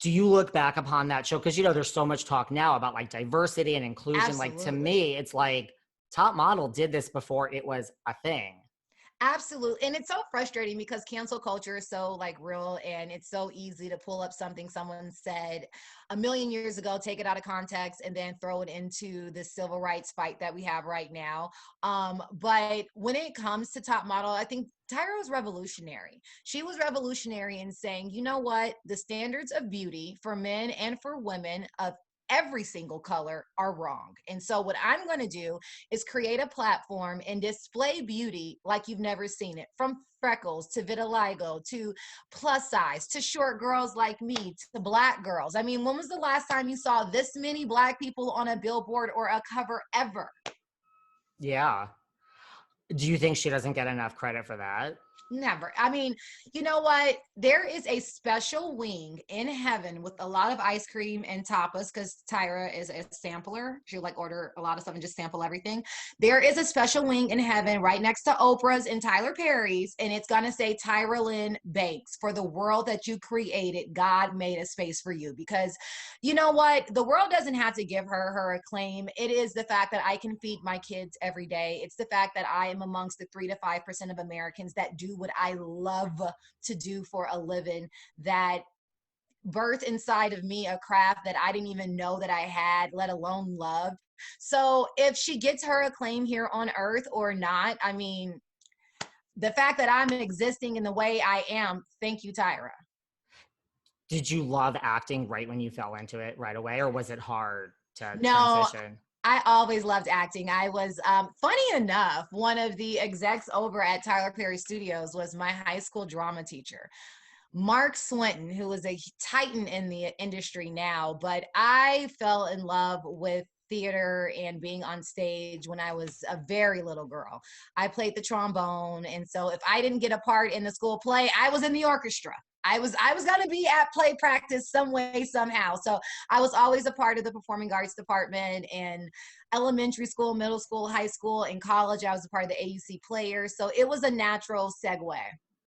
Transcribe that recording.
Do you look back upon that show? Because, you know, there's so much talk now about like diversity and inclusion. Like, to Absolutely. me, it's like Top Model did this before it was a thing. Absolutely. And it's so frustrating because cancel culture is so like real, and it's so easy to pull up something someone said a million years ago, take it out of context, and then throw it into the civil rights fight that we have right now. But when it comes to Top Model, I think Tyra was revolutionary. She was revolutionary in saying, you know what, the standards of beauty for men and for women of every single color are wrong. And so what I'm going to do is create a platform and display beauty like you've never seen it, from freckles to vitiligo to plus size to short girls like me to black girls. I mean, when was the last time you saw this many black people on a billboard or a cover ever? Yeah. Do you think she doesn't get enough credit for that? Never. I mean, you know what? There is a special wing in heaven with a lot of ice cream and tapas, because Tyra is a sampler. She'll like order a lot of stuff and just sample everything. There is a special wing in heaven right next to Oprah's and Tyler Perry's, and it's going to say Tyra Lynn Banks, for the world that you created, God made a space for you. Because you know what? The world doesn't have to give her acclaim. It is the fact that I can feed my kids every day. It's the fact that I am amongst the 3 to 5% of Americans that do what I love to do for a living, that birth inside of me a craft that I didn't even know that I had, let alone loved. So if she gets her acclaim here on earth or not, I mean, the fact that I'm existing in the way I am, thank you, Tyra. Did you love acting right when you fell into it right away, or was it hard to No, transition? I always loved acting. I was, funny enough, one of the execs over at Tyler Perry Studios was my high school drama teacher, Mark Swinton, who is a titan in the industry now. But I fell in love with theater and being on stage when I was a very little girl. I played the trombone, and so if I didn't get a part in the school play, I was in the orchestra. I was going to be at play practice some way somehow. So I was always a part of the performing arts department, and elementary school, middle school, high school, and college I was a part of the AUC players. So it was a natural segue.